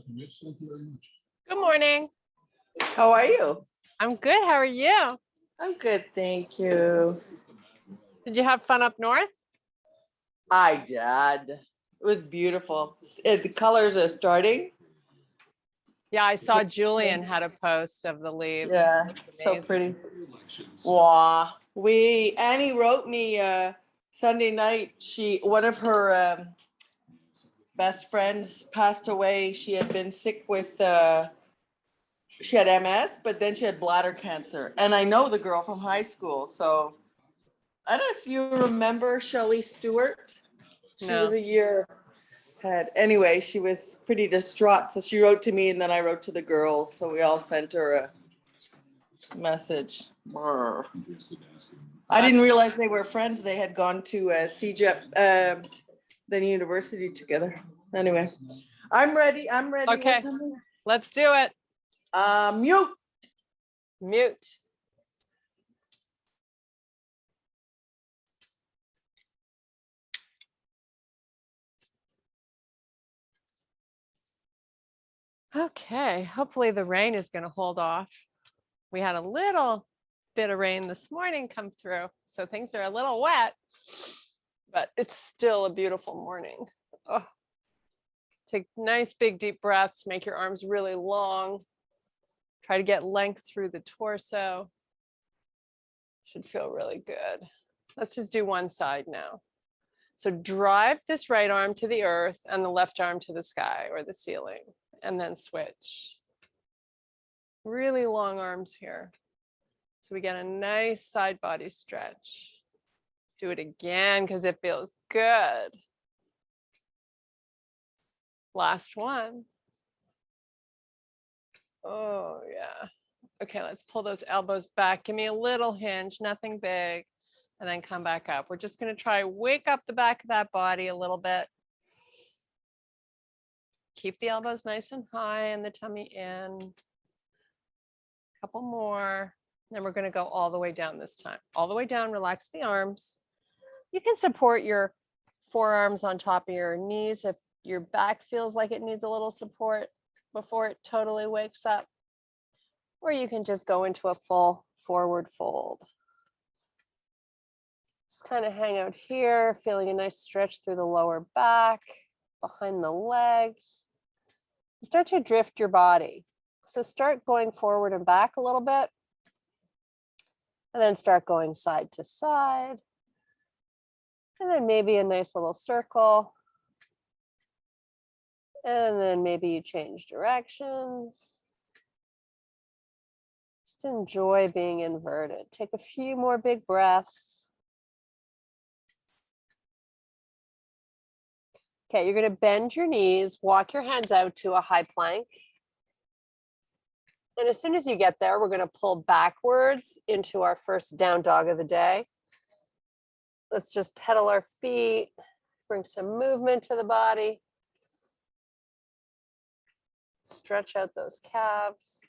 Good morning. How are you? I'm good. How are you? I'm good, thank you. Did you have fun up north? I did. It was beautiful. The colors are starting. Yeah, I saw Julian had a post of the leaves. Yeah, so pretty. Wow. Annie wrote me Sunday night. One of her best friends passed away. She had been sick with she had MS, but then she had bladder cancer. And I know the girl from high school, so I don't know if you remember Shelley Stewart. She was No. a year ahead. Anyway, she was pretty distraught. So she wrote to me and then I wrote to the girls. So we all sent her a message. Brr. I didn't realize they were friends. They had gone to CJEP, the university together. Anyway, I'm ready. I'm ready. Okay, What time is let's do it. it? Mute. Mute. Okay, hopefully the rain is going to hold off. We had a little bit of rain this morning come through, so things are a little wet, but it's still a beautiful morning. Oh. Take nice big deep breaths, make your arms really long. Try to get length through the torso. Should feel really good. Let's just do one side now. So drive this right arm to the earth and the left arm to the sky or the ceiling, and then switch. Really long arms here. So we get a nice side body stretch. Do it again because it feels good. Last one. Oh, yeah. Okay, let's pull those elbows back. Give me a little hinge, nothing big, and then come back up. We're just going to try wake up the back of that body a little bit. Keep the elbows nice and high and the tummy in. A couple more. Then we're going to go all the way down this time. All the way down, relax the arms. You can support your forearms on top of your knees if your back feels like it needs a little support before it totally wakes up. Or you can just go into a full forward fold. Just kind of hang out here, feeling a nice stretch through the lower back, behind the legs. Start to drift your body. So start going forward and back a little bit. And then start going side to side. And then maybe a nice little circle. And then maybe you change directions. Just enjoy being inverted. Take a few more big breaths. Okay, you're going to bend your knees, walk your hands out to a high plank. And as soon as you get there, we're going to pull backwards into our first down dog of the day. Let's just pedal our feet, bring some movement to the body. Stretch out those calves.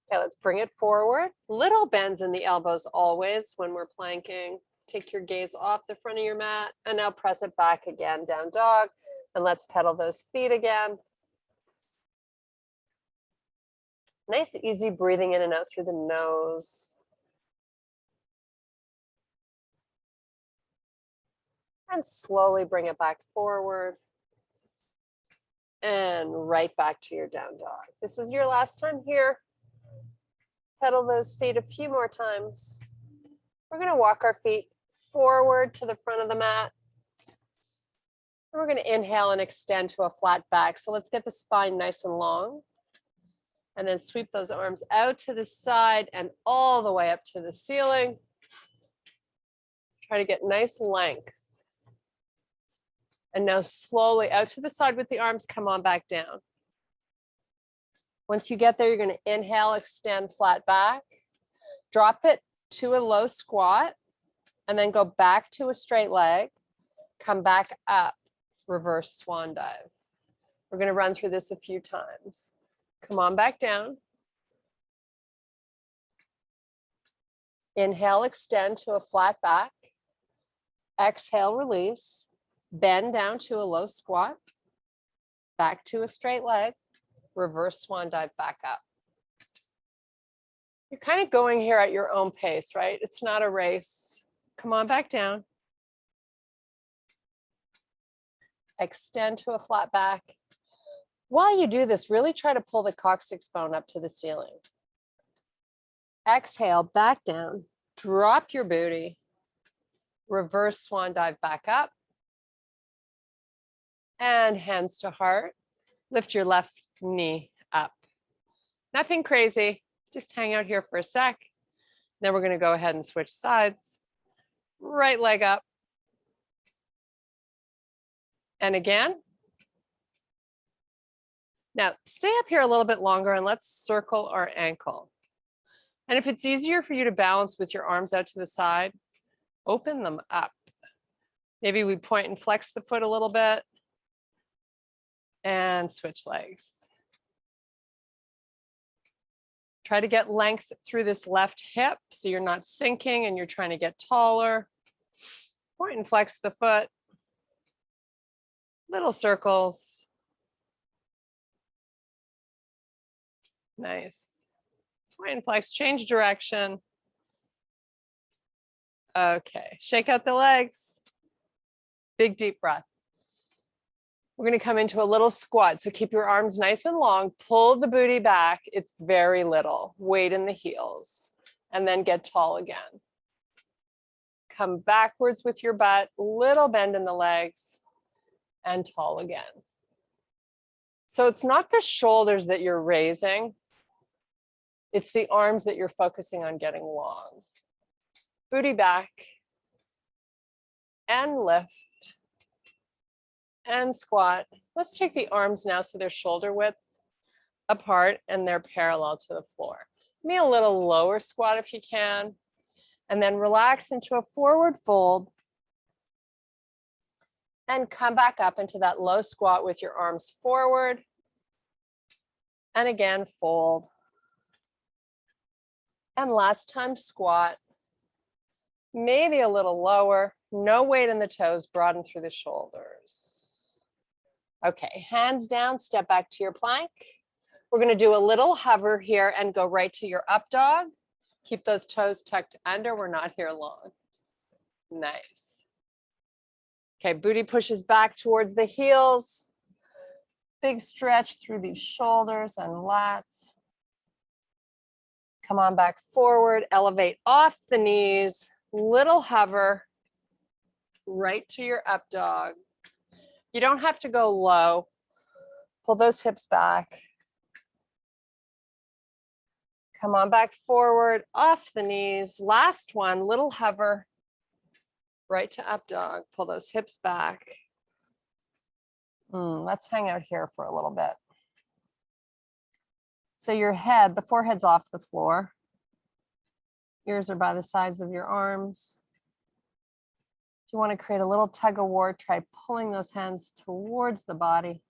Okay, let's bring it forward. Little bends in the elbows always when we're planking. Take your gaze off the front of your mat and now press it back again, down dog. And let's pedal those feet again. Nice, easy breathing in and out through the nose. And slowly bring it back forward. And right back to your down dog. This is your last time here. Pedal those feet a few more times. We're going to walk our feet forward to the front of the mat. And we're going to inhale and extend to a flat back. So let's get the spine nice and long. And then sweep those arms out to the side and all the way up to the ceiling. Try to get nice length. And now slowly out to the side with the arms, come on back down. Once you get there, you're going to inhale, extend flat back. Drop it to a low squat. And then go back to a straight leg. Come back up, reverse swan dive. We're going to run through this a few times. Come on back down. Inhale, extend to a flat back. Exhale, release. Bend down to a low squat, back to a straight leg, reverse swan dive back up. You're kind of going here at your own pace, right? It's not a race. Come on back down. Extend to a flat back. While you do this, really try to pull the coccyx bone up to the ceiling. Exhale, back down, drop your booty, reverse swan dive back up, and hands to heart. Lift your left knee up. Nothing crazy, just hang out here for a sec. Then we're gonna go ahead and switch sides. Right leg up. And again. Now stay up here a little bit longer and let's circle our ankle. And if it's easier for you to balance with your arms out to the side, open them up. Maybe we point and flex the foot a little bit and switch legs. Try to get length through this left hip so you're not sinking and you're trying to get taller. Point and flex the foot. Little circles. Nice. Point and flex, change direction. Okay, shake out the legs. Big deep breath. We're going to come into a little squat. So keep your arms nice and long. Pull the booty back. It's very little. Weight in the heels. And then get tall again. Come backwards with your butt. Little bend in the legs. And tall again. So it's not the shoulders that you're raising. It's the arms that you're focusing on getting long. Booty back. And lift. And squat. Let's take the arms now so they're shoulder width apart and they're parallel to the floor. Maybe a little lower squat if you can. And then relax into a forward fold. And come back up into that low squat with your arms forward. And again, fold. And last time, squat. Maybe a little lower. No weight in the toes, broaden through the shoulders. Okay, hands down, step back to your plank. We're gonna do a little hover here and go right to your up dog. Keep those toes tucked under, we're not here long. Nice. Okay, booty pushes back towards the heels. Big stretch through these shoulders and lats. Come on back forward, elevate off the knees, little hover, right to your up dog. You don't have to go low. Pull those hips back. Come on back forward, off the knees. Last one, little hover, right to up dog. Pull those hips back. Let's hang out here for a little bit. So your head, the forehead's off the floor. Ears are by the sides of your arms. If you want to create a little tug of war, try pulling those hands towards the body.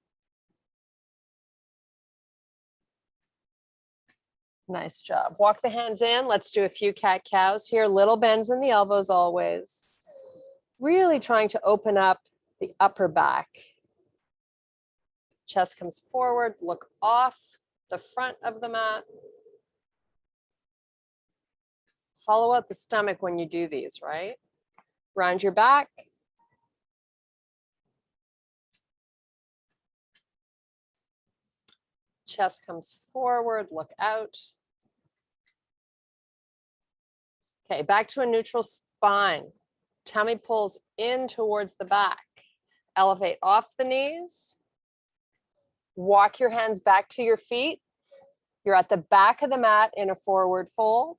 Nice job. Walk the hands in. Let's do a few cat-cows here. Little bends in the elbows always. Really trying to open up the upper back. Chest comes forward, look off the front of the mat. Hollow out the stomach when you do these, right? Round your back. Chest comes forward, look out. Okay, back to a neutral spine. Tummy pulls in towards the back. Elevate off the knees. Walk your hands back to your feet. You're at the back of the mat in a forward fold.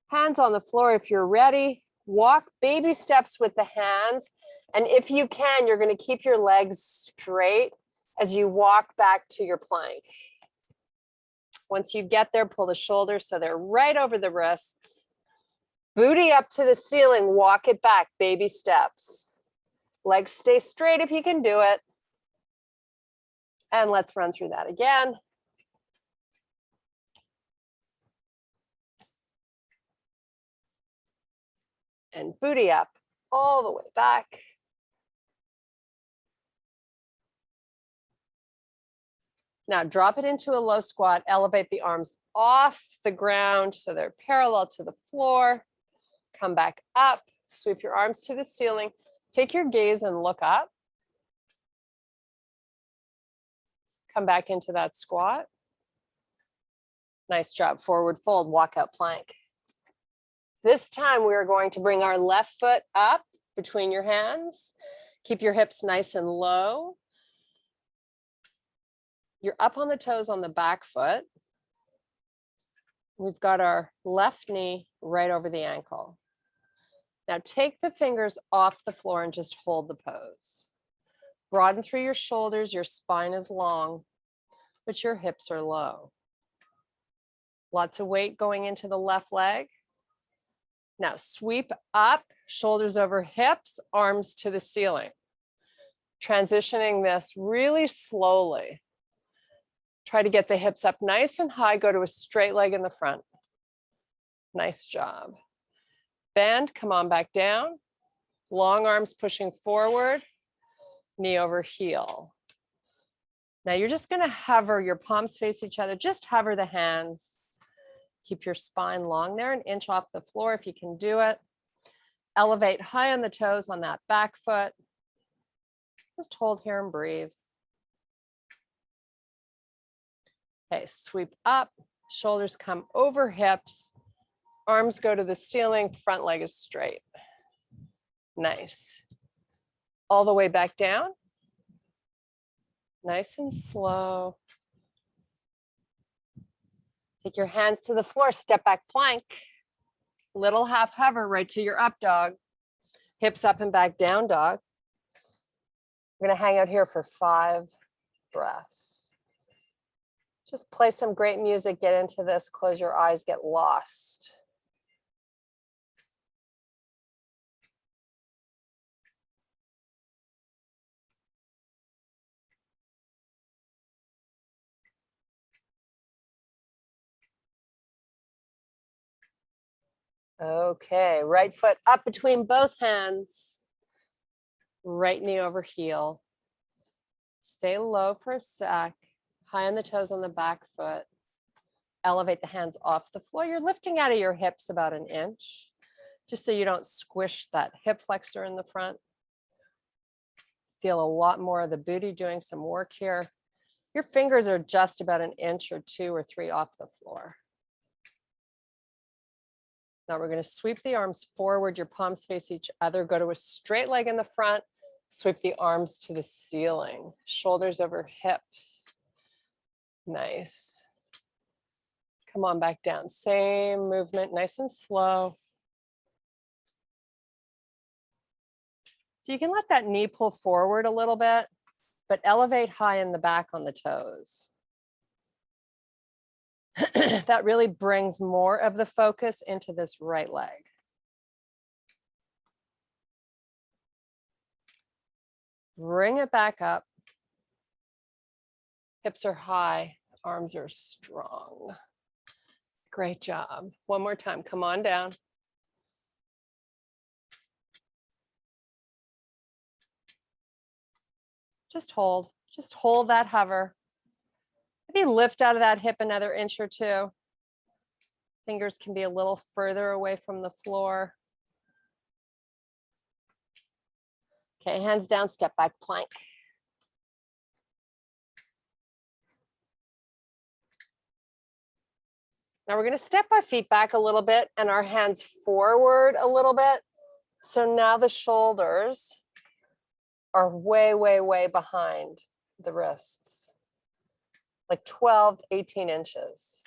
Hands on the floor if you're ready. Walk baby steps with the hands. And if you can, you're going to keep your legs straight as you walk back to your plank. Once you get there, pull the shoulders so they're right over the wrists. Booty up to the ceiling, walk it back, baby steps. Legs stay straight if you can do it. And let's run through that again. And booty up. all the way back. Now drop it into a low squat, elevate the arms off the ground so they're parallel to the floor. Come back up, sweep your arms to the ceiling. Take your gaze and look up. Come back into that squat. Nice job, forward fold, walkout plank. This time we are going to bring our left foot up between your hands. Keep your hips nice and low. You're up on the toes on the back foot. We've got our left knee right over the ankle. Now take the fingers off the floor and just hold the pose. Broaden through your shoulders, your spine is long, but your hips are low. Lots of weight going into the left leg. Now sweep up, shoulders over hips, arms to the ceiling. Transitioning this really slowly. Try to get the hips up nice and high, go to a straight leg in the front. Nice job. Bend, come on back down. Long arms pushing forward, knee over heel. Now you're just gonna hover, your palms face each other, just hover the hands. Keep your spine long there, an inch off the floor if you can do it. Elevate high on the toes on that back foot. Just hold here and breathe. Okay, sweep up, shoulders come over hips, arms go to the ceiling, front leg is straight. Nice. All the way back down. Nice and slow. Take your hands to the floor, step back plank. Little half hover right to your up dog. Hips up and back down dog. We're gonna hang out here for 5 breaths. Just play some great music, get into this, close your eyes, get lost. Okay, right foot up between both hands. Right knee over heel. Stay low for a sec. High on the toes on the back foot. Elevate the hands off the floor. You're lifting out of your hips about an inch, just so you don't squish that hip flexor in the front. Feel a lot more of the booty doing some work here. Your fingers are just about an inch or 2 or 3 off the floor. Now we're going to sweep the arms forward, your palms face each other, go to a straight leg in the front, sweep the arms to the ceiling, shoulders over hips. Nice. Come on back down, same movement, nice and slow. So you can let that knee pull forward a little bit, but elevate high in the back on the toes. That really brings more of the focus into this right leg. Bring it back up. Hips are high, arms are strong. Great job. One more time, come on down. Just hold that hover. Maybe lift out of that hip another inch or 2. Fingers can be a little further away from the floor. Okay, hands down, step back plank. Now we're going to step our feet back a little bit and our hands forward a little bit. So now the shoulders are way, way, way behind the wrists, like 12, 18 inches.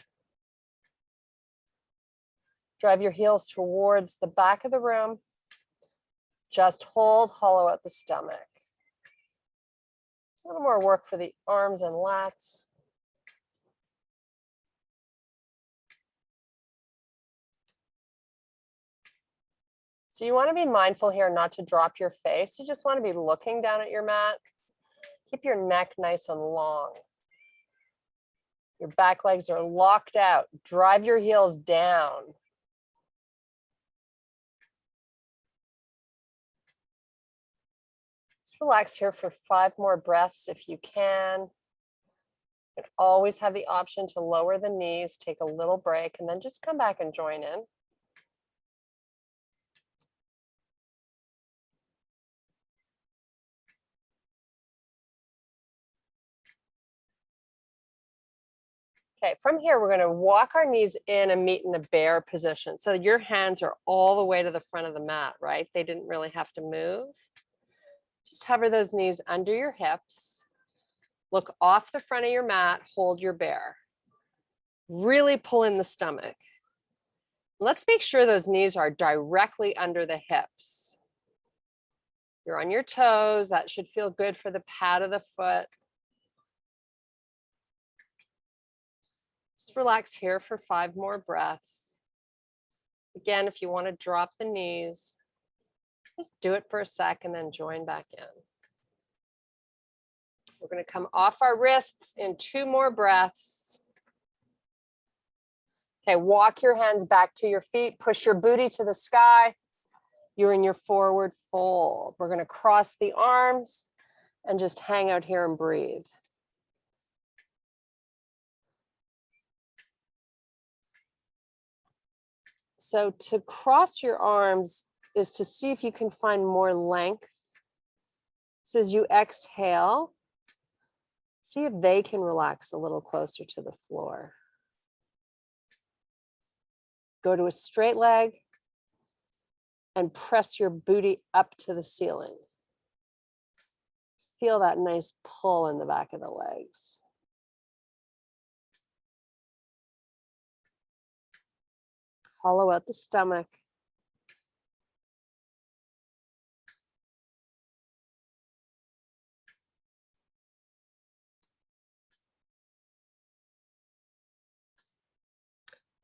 Drive your heels towards the back of the room. Just hold, hollow out the stomach. A little more work for the arms and lats. So you want to be mindful here not to drop your face. You just want to be looking down at your mat. Keep your neck nice and long. Your back legs are locked out. Drive your heels down. Just relax here for 5 more breaths if you can. You can always have the option to lower the knees, take a little break, and then just come back and join in. Okay, from here, we're going to walk our knees in and meet in the bear position. So your hands are all the way to the front of the mat, right? They didn't really have to move. Just hover those knees under your hips. Look off the front of your mat, hold your bear. Really pull in the stomach. Let's make sure those knees are directly under the hips. You're on your toes. That should feel good for the pad of the foot. Just relax here for 5 more breaths. Again, if you want to drop the knees, just do it for a sec and then join back in. We're going to come off our wrists in 2 more breaths. Okay, walk your hands back to your feet, push your booty to the sky. You're in your forward fold. We're going to cross the arms and just hang out here and breathe. So to cross your arms is to see if you can find more length. So as you exhale, see if they can relax a little closer to the floor. Go to a straight leg and press your booty up to the ceiling. Feel that nice pull in the back of the legs. Hollow out the stomach.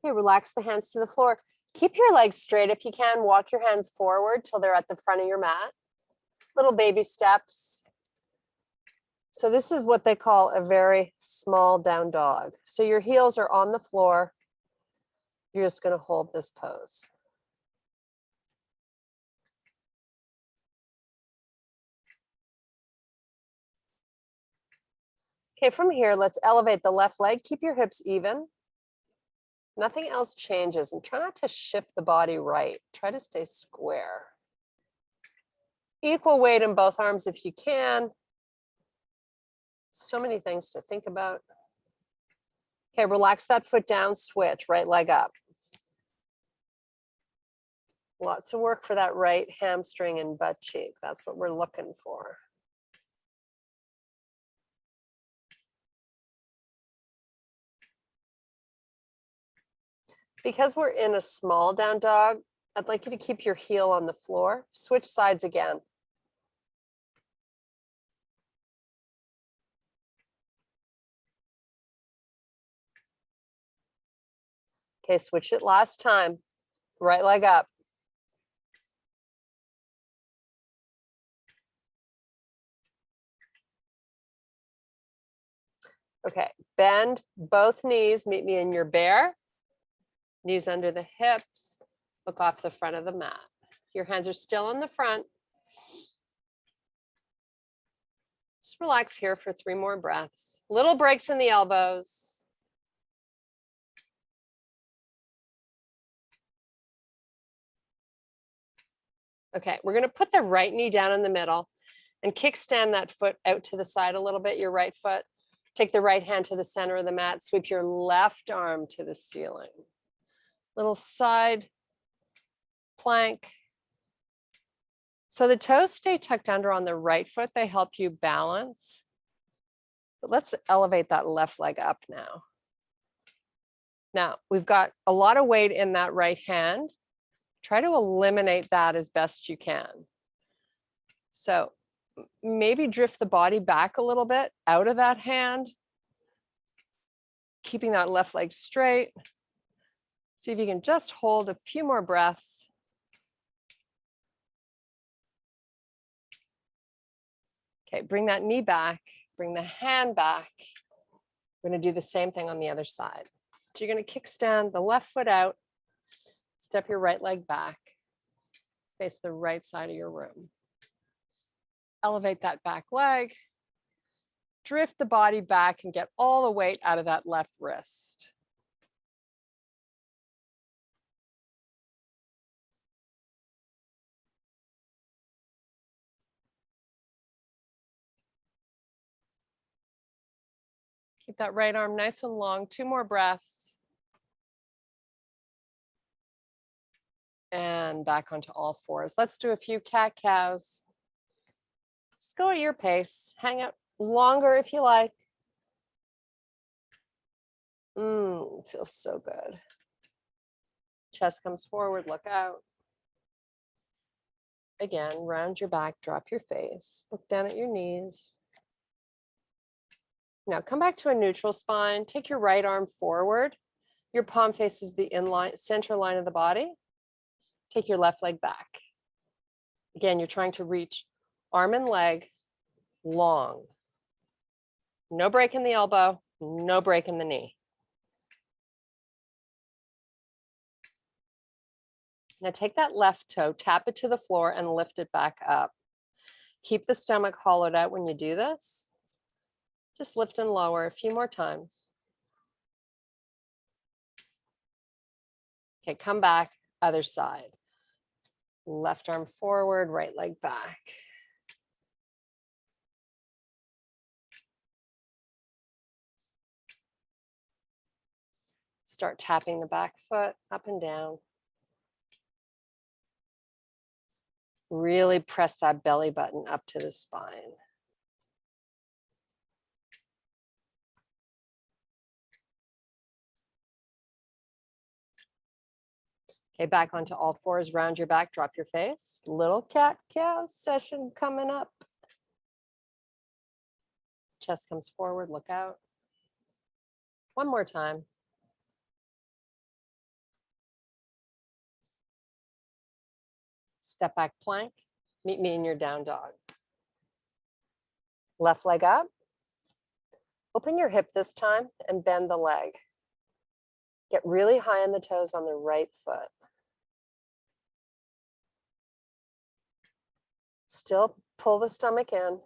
Okay, relax the hands to the floor. Keep your legs straight if you can. Walk your hands forward till they're at the front of your mat. Little baby steps. So this is what they call a very small down dog. So your heels are on the floor. You're just going to hold this pose. Okay, from here, let's elevate the left leg. Keep your hips even. Nothing else changes, and try not to shift the body right. Try to stay square. Equal weight in both arms if you can. So many things to think about. Okay, relax that foot down, switch, right leg up. Lots of work for that right hamstring and butt cheek. That's what we're looking for. Because we're in a small down dog, I'd like you to keep your heel on the floor. Switch sides again. Okay, switch it last time. Right leg up. Okay, bend both knees, meet me in your bear. Knees under the hips, look off the front of the mat. Your hands are still on the front. Just relax here for 3 more breaths. Little breaks in the elbows. Okay, we're going to put the right knee down in the middle and kickstand that foot out to the side a little bit, your right foot. Take the right hand to the center of the mat, sweep your left arm to the ceiling. Little side plank. So the toes stay tucked under on the right foot. They help you balance. But let's elevate that left leg up now. Now, we've got a lot of weight in that right hand. Try to eliminate that as best you can. So maybe drift the body back a little bit out of that hand, keeping that left leg straight. See if you can just hold a few more breaths. Okay, bring that knee back, bring the hand back. We're going to do the same thing on the other side. So you're going to kickstand the left foot out, step your right leg back, face the right side of your room. Elevate that back leg. Drift the body back and get all the weight out of that left wrist. Keep that right arm nice and long. 2 more breaths. And back onto all fours. Let's do a few cat-cows. Just go at your pace. Hang out longer if you like. Feels so good. Chest comes forward, look out. Again, round your back, drop your face. Look down at your knees. Now come back to a neutral spine. Take your right arm forward. Your palm faces the center line of the body. Take your left leg back. Again, you're trying to reach arm and leg long. No break in the elbow, no break in the knee. Now take that left toe, tap it to the floor and lift it back up. Keep the stomach hollowed out when you do this. Just lift and lower a few more times. Okay, come back, other side. Left arm forward, right leg back. Start tapping the back foot up and down. Really press that belly button up to the spine. Okay, back onto all fours, round your back, drop your face. Little cat-cow session coming up. Chest comes forward, look out. One more time. Step back plank, meet me in your down dog. Left leg up. Open your hip this time and bend the leg. Get really high on the toes on the right foot. Still pull the stomach in.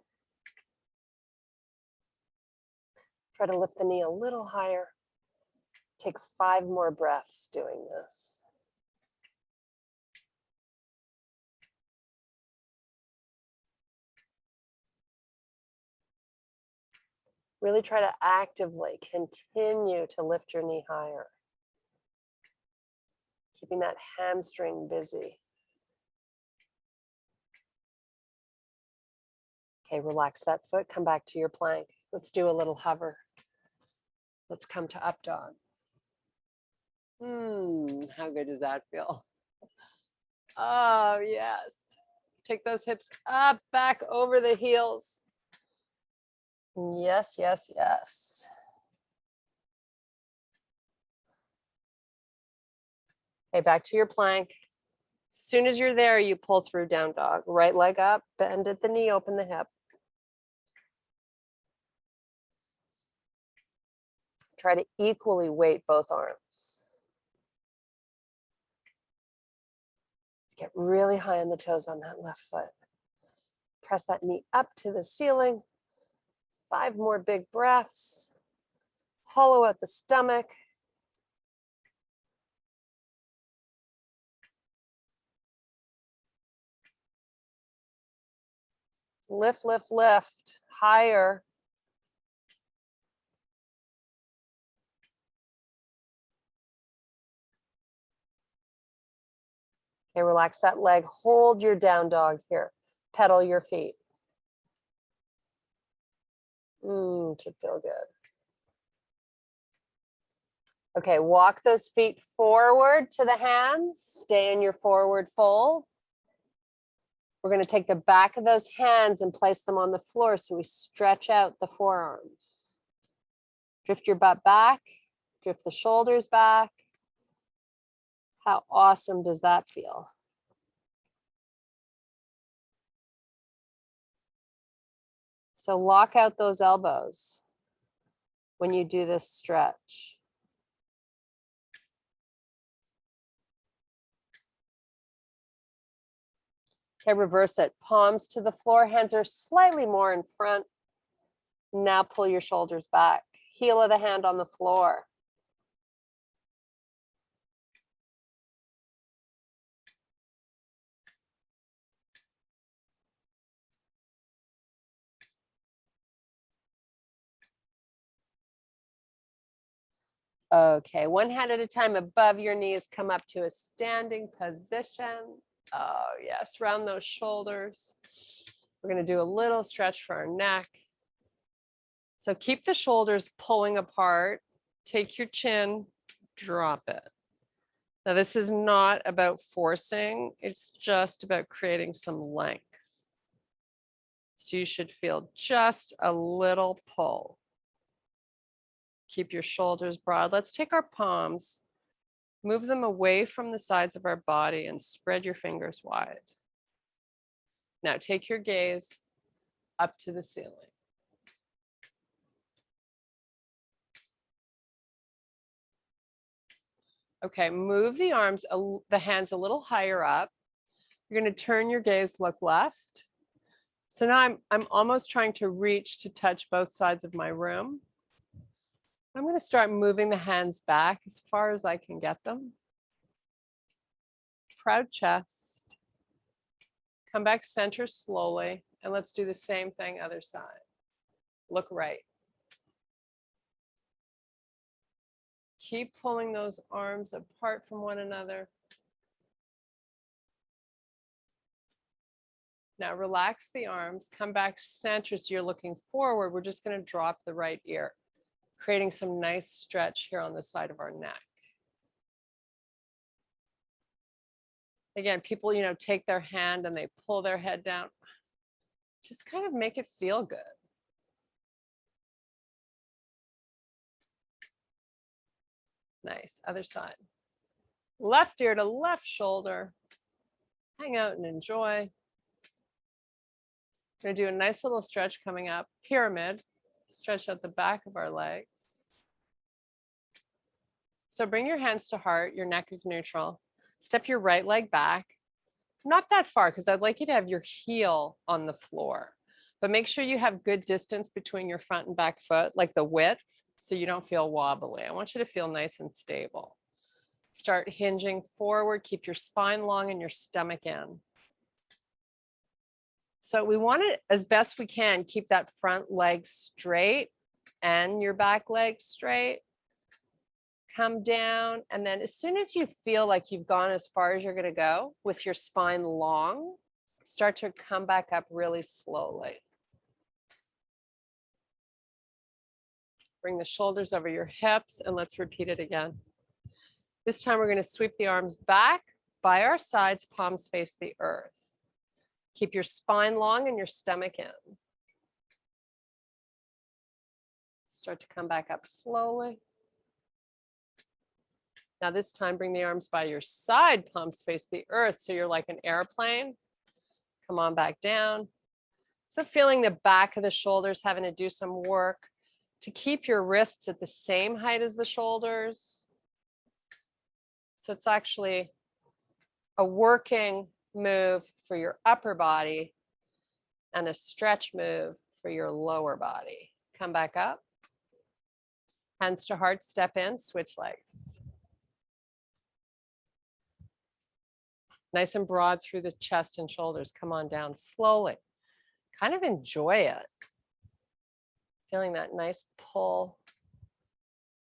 Try to lift the knee a little higher. Take 5 more breaths doing this. Really try to actively continue to lift your knee higher. Keeping that hamstring busy. Okay, relax that foot, come back to your plank. Let's do a little hover. Let's come to up dog. How good does that feel? Oh, yes. Take those hips up, back over the heels. Yes, yes, yes. Okay, back to your plank. As soon as you're there, you pull through down dog. Right leg up, bend at the knee, open the hip. Try to equally weight both arms. Get really high on the toes on that left foot. Press that knee up to the ceiling. 5 more big breaths. Hollow out the stomach. Lift, lift, lift. Higher. Okay, relax that leg. Hold your down dog here. Pedal your feet. Should feel good. Okay, walk those feet forward to the hands. Stay in your forward fold. We're going to take the back of those hands and place them on the floor so we stretch out the forearms. Drift your butt back. Drift the shoulders back. How awesome does that feel? So lock out those elbows when you do this stretch. Okay, reverse it. Palms to the floor, hands are slightly more in front. Now pull your shoulders back. Heel of the hand on the floor. Okay, one hand at a time above your knees, come up to a standing position. Oh yes, round those shoulders. We're gonna do a little stretch for our neck. So keep the shoulders pulling apart. Take your chin, drop it. Now this is not about forcing, it's just about creating some length. So you should feel just a little pull. Keep your shoulders broad. Let's take our palms, move them away from the sides of our body and spread your fingers wide. Now take your gaze up to the ceiling. Okay, move the arms, the hands a little higher up. You're going to turn your gaze, look left. So now I'm almost trying to reach to touch both sides of my room. I'm going to start moving the hands back as far as I can get them. Proud chest. Come back center slowly, and let's do the same thing other side. Look right. Keep pulling those arms apart from one another. Now relax the arms, come back center so you're looking forward. We're just going to drop the right ear, creating some nice stretch here on the side of our neck. Again, people, take their hand and they pull their head down. Just kind of make it feel good. Nice, other side. Left ear to left shoulder. Hang out and enjoy. We're gonna do a nice little stretch coming up. Pyramid, stretch out the back of our legs. So bring your hands to heart, your neck is neutral. Step your right leg back, not that far, because I'd like you to have your heel on the floor, but make sure you have good distance between your front and back foot, like the width, so you don't feel wobbly. I want you to feel nice and stable. Start hinging forward, keep your spine long and your stomach in. So we want to, as best we can, keep that front leg straight and your back leg straight. Come down, and then as soon as you feel like you've gone as far as you're going to go with your spine long, start to come back up really slowly. Bring the shoulders over your hips, and let's repeat it again. This time we're going to sweep the arms back by our sides, palms face the earth. Keep your spine long and your stomach in. Start to come back up slowly. Now this time, bring the arms by your side, palms face the earth, so you're like an airplane. Come on back down. So feeling the back of the shoulders, having to do some work to keep your wrists at the same height as the shoulders. So it's actually a working move for your upper body and a stretch move for your lower body. Come back up. Hands to heart, step in, switch legs. Nice and broad through the chest and shoulders. Come on down slowly. Kind of enjoy it. Feeling that nice pull.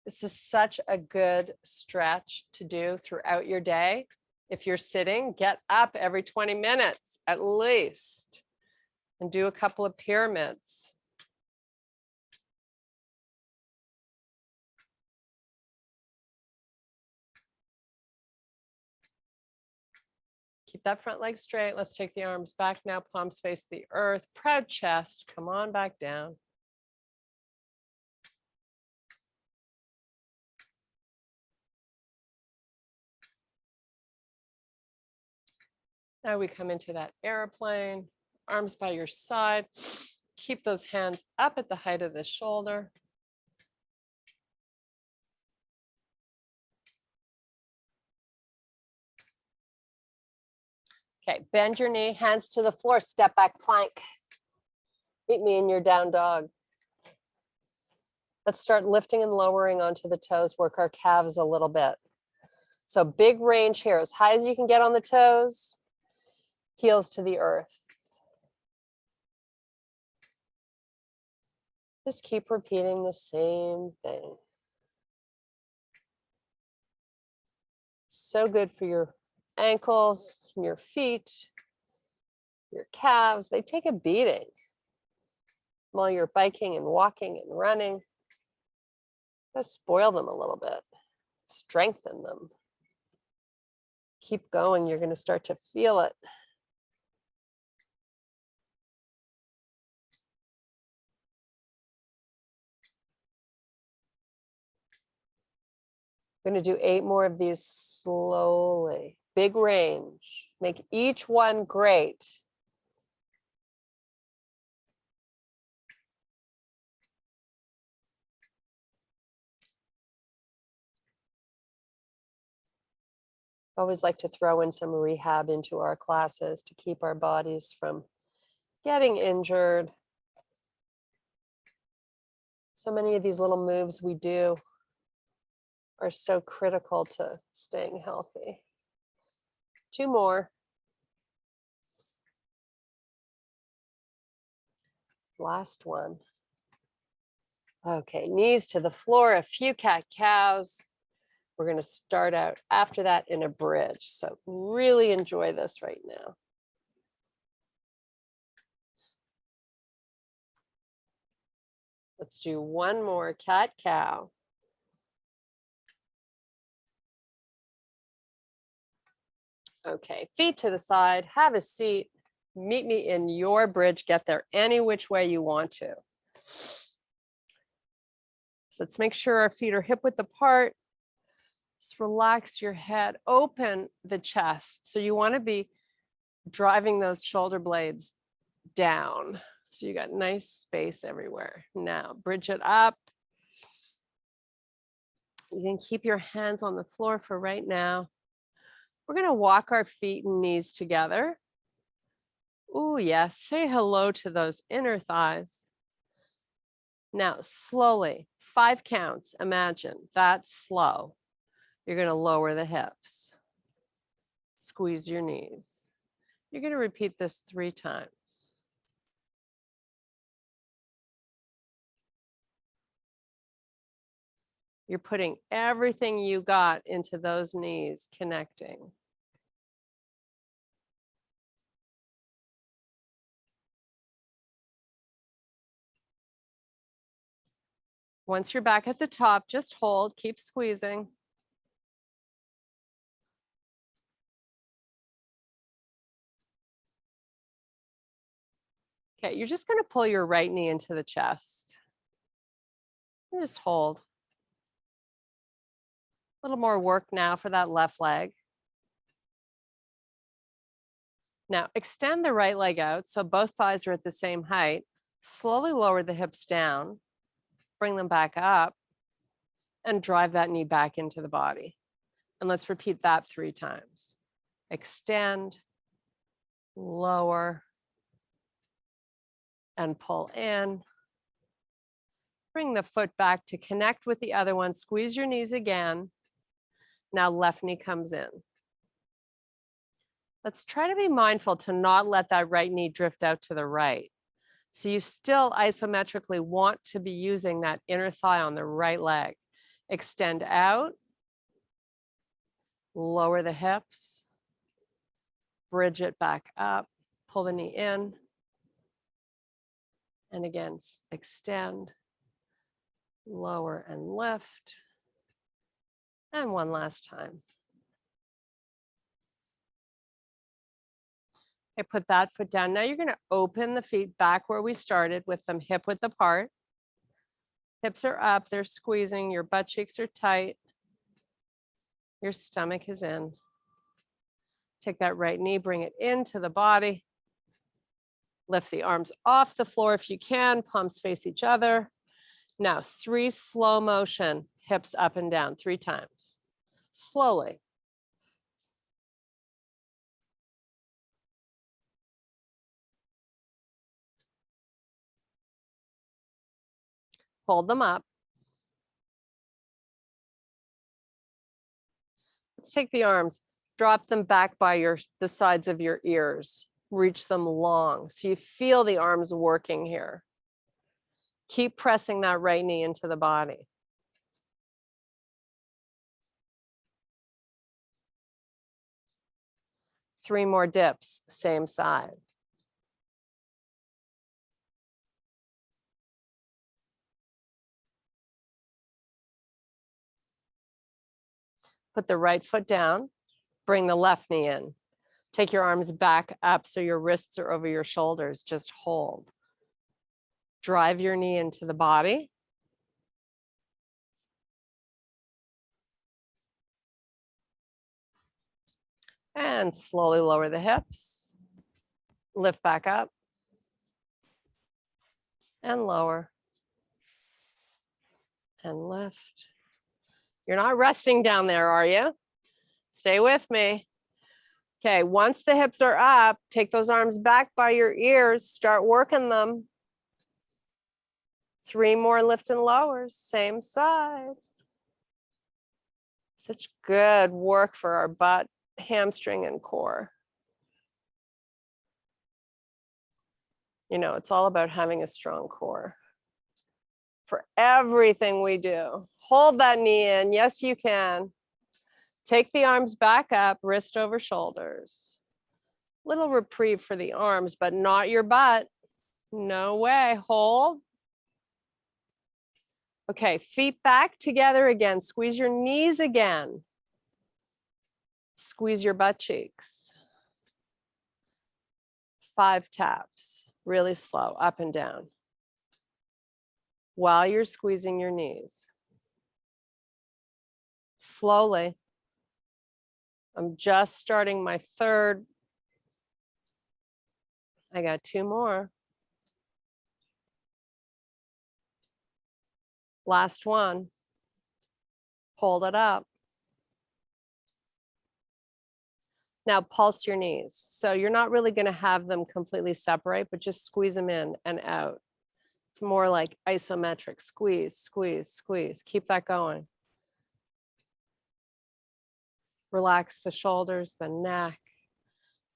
This is such a good stretch to do throughout your day. If you're sitting, get up every 20 minutes at least and do a couple of pyramids. Keep that front leg straight. Let's take the arms back now, palms face the earth, proud chest. Come on back down. Now we come into that airplane, arms by your side. Keep those hands up at the height of the shoulder. Okay, bend your knee, hands to the floor, step back plank. Meet me in your down dog. Let's start lifting and lowering onto the toes, work our calves a little bit. So big range here, as high as you can get on the toes, heels to the earth. Just keep repeating the same thing. So good for your ankles, your feet, your calves. They take a beating while you're biking and walking and running. Just spoil them a little bit, strengthen them. Keep going, you're going to start to feel it. I'm going to do 8 more of these slowly. Big range. Make each one great. Always like to throw in some rehab into our classes to keep our bodies from getting injured. So many of these little moves we do are so critical to staying healthy. 2 more. Last one. Okay, knees to the floor, a few cat-cows. We're going to start out after that in a bridge. So really enjoy this right now. Let's do 1 more cat-cow. Okay, feet to the side, have a seat. Meet me in your bridge. Get there any which way you want to. So let's make sure our feet are hip width apart. Just relax your head, open the chest. So you want to be driving those shoulder blades down. So you got nice space everywhere. Now bridge it up. You can keep your hands on the floor for right now. We're going to walk our feet and knees together. Oh, yes. Say hello to those inner thighs. Now, slowly, 5 counts. Imagine that's slow. You're going to lower the hips. Squeeze your knees. You're going to repeat this 3 times. You're putting everything you got into those knees, connecting. Once you're back at the top, just hold, keep squeezing. Okay, you're just going to pull your right knee into the chest. And just hold. A little more work now for that left leg. Now extend the right leg out so both thighs are at the same height. Slowly lower the hips down, bring them back up, and drive that knee back into the body. And let's repeat that 3 times. Extend, lower, and pull in. Bring the foot back to connect with the other one. Squeeze your knees again. Now left knee comes in. Let's try to be mindful to not let that right knee drift out to the right. So you still isometrically want to be using that inner thigh on the right leg. Extend out, lower the hips, bridge it back up, pull the knee in, and again, extend, lower and lift, and one last time. Okay, put that foot down. Now you're going to open the feet back where we started with them hip width apart. Hips are up, they're squeezing, your butt cheeks are tight. Your stomach is in. Take that right knee, bring it into the body. Lift the arms off the floor if you can, palms face each other. Now 3 slow motion, hips up and down 3 times. Slowly. Hold them up. Let's take the arms, drop them back by the sides of your ears. Reach them long so you feel the arms working here. Keep pressing that right knee into the body. Three more dips, same side. Put the right foot down, bring the left knee in. Take your arms back up so your wrists are over your shoulders. Just hold. Drive your knee into the body. And slowly lower the hips. Lift back up. And lower. And lift. You're not resting down there, are you? Stay with me. Okay, once the hips are up, take those arms back by your ears, start working them. 3 more lift and lowers, same side. Such good work for our butt, hamstring, and core. You know, it's all about having a strong core for everything we do. Hold that knee in. Yes, you can. Take the arms back up, wrist over shoulders. Little reprieve for the arms, but not your butt. No way. Hold. Okay, feet back together again. Squeeze your knees again. Squeeze your butt cheeks. 5 taps, really slow, up and down. While you're squeezing your knees. Slowly. I'm just starting my 3rd. I got 2 more. Last one. Hold it up. Now pulse your knees. So you're not really going to have them completely separate, but just squeeze them in and out. It's more like isometric. Squeeze, squeeze, squeeze. Keep that going. Relax the shoulders, the neck.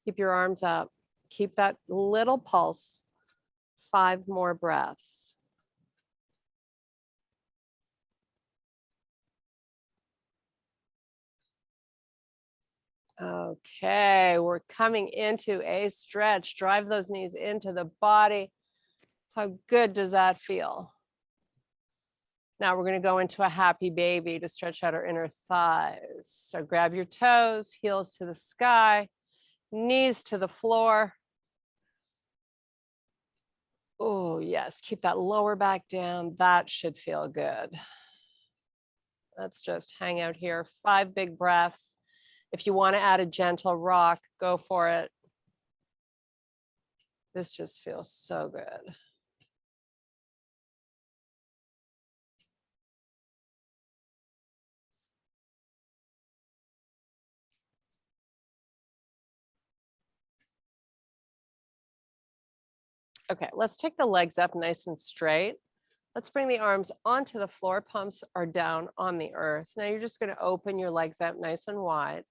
Keep your arms up. Keep that little pulse. 5 more breaths. Okay, we're coming into a stretch. Drive those knees into the body. How good does that feel? Now we're going to go into a happy baby to stretch out our inner thighs. So grab your toes, heels to the sky, knees to the floor. Oh, yes, keep that lower back down. That should feel good. Let's just hang out here. 5 big breaths. If you want to add a gentle rock, go for it. This just feels so good. Okay, let's take the legs up nice and straight. Let's bring the arms onto the floor. Palms are down on the earth. Now you're just going to open your legs out nice and wide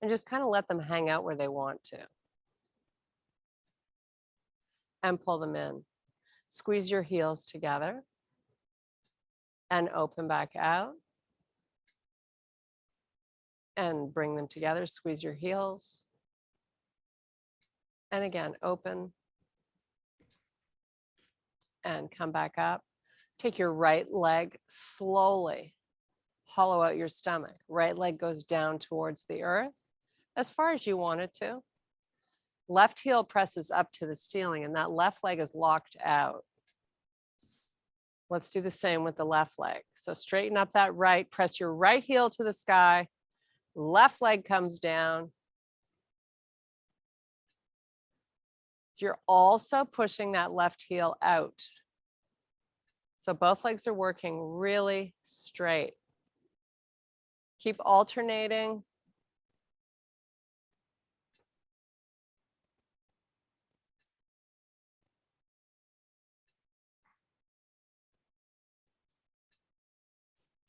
and just kind of let them hang out where they want to. And pull them in. Squeeze your heels together and open back out. And bring them together. Squeeze your heels. And again, open. And come back up. Take your right leg slowly. Hollow out your stomach. Right leg goes down towards the earth as far as you want it to. Left heel presses up to the ceiling and that left leg is locked out. Let's do the same with the left leg. So straighten up that right, press your right heel to the sky. Left leg comes down. You're also pushing that left heel out. So both legs are working really straight. Keep alternating.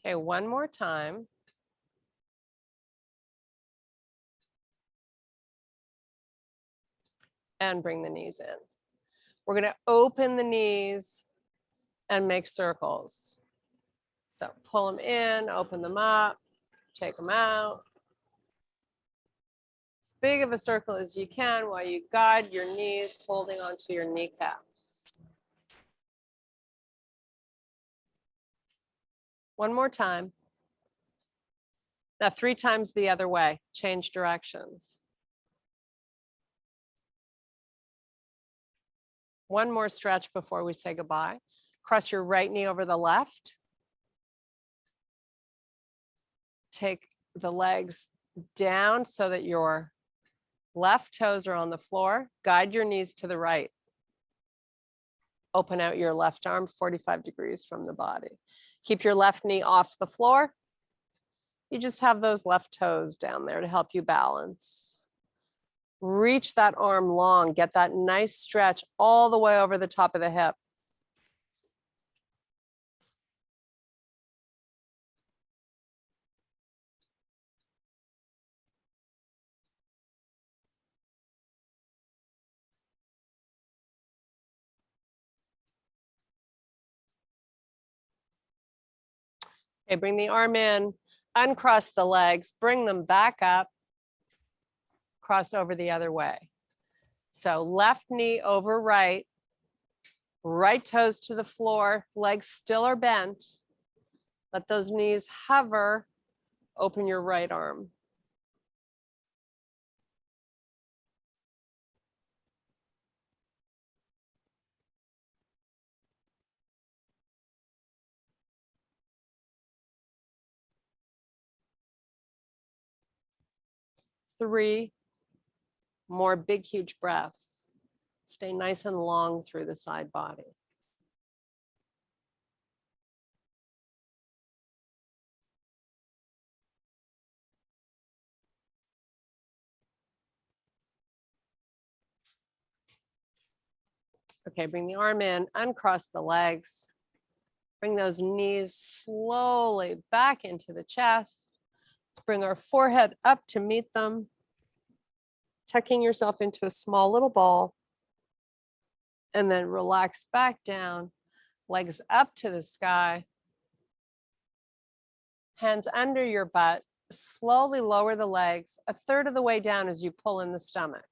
Okay, one more time. And bring the knees in. We're going to open the knees and make circles. So pull them in, open them up, take them out. As big of a circle as you can while you guide your knees, holding onto your kneecaps. One more time. Now 3 times the other way, change directions. One more stretch before we say goodbye. Cross your right knee over the left. Take the legs down so that your left toes are on the floor. Guide your knees to the right. Open out your left arm 45 degrees from the body. Keep your left knee off the floor. You just have those left toes down there to help you balance. Reach that arm long, get that nice stretch all the way over the top of the hip. Okay, bring the arm in, uncross the legs, bring them back up, cross over the other way. So left knee over right, right toes to the floor, legs still are bent. Let those knees hover, open your right arm. Three more big, huge breaths. Stay nice and long through the side body. Okay, bring the arm in, uncross the legs. Bring those knees slowly back into the chest. Let's bring our forehead up to meet them. Tucking yourself into a small little ball. And then relax back down, legs up to the sky. Hands under your butt. Slowly lower the legs 1/3 of the way down as you pull in the stomach.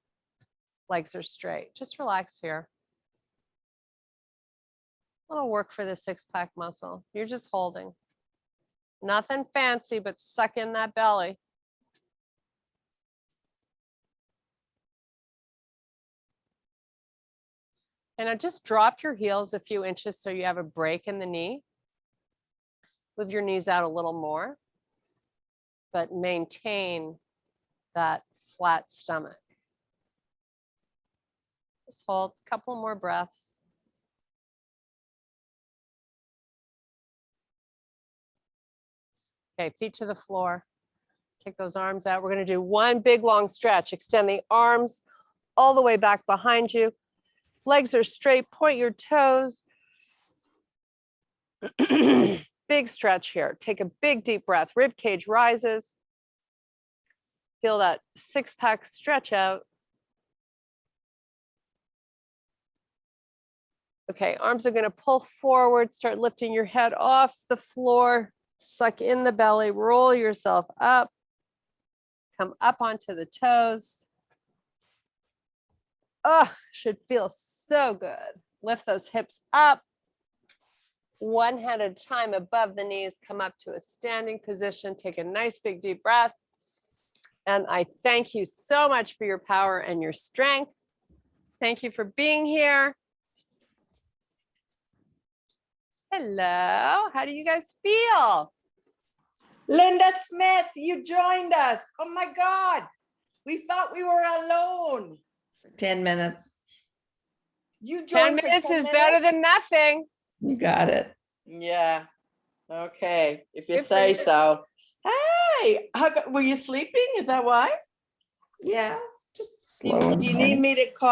Legs are straight. Just relax here. A little work for the 6-pack muscle. You're just holding. Nothing fancy, but suck in that belly. And now just drop your heels a few inches so you have a break in the knee. Move your knees out a little more, but maintain that flat stomach. Just hold a couple more breaths. Okay, feet to the floor. Kick those arms out. We're going to do one big long stretch. Extend the arms all the way back behind you. Legs are straight. Point your toes. Big stretch here. Take a big deep breath. Rib cage rises. Feel that 6-pack stretch out. Okay, arms are going to pull forward. Start lifting your head off the floor. Suck in the belly, roll yourself up, come up onto the toes. Oh, should feel so good. Lift those hips up. One hand at a time above the knees, come up to a standing position. Take a nice big deep breath. And I thank you so much for your power and your strength. Thank you for being here. Hello, how do you guys feel? Linda Smith, you joined us. Oh my God. We thought we were alone. 10 minutes. You 10 joined for minutes 10 is minutes? better than nothing. You got it. Yeah. Okay. If you Good for say you. so. Hey, were you sleeping? Is that why? Yeah, just Do slow. you need me to call?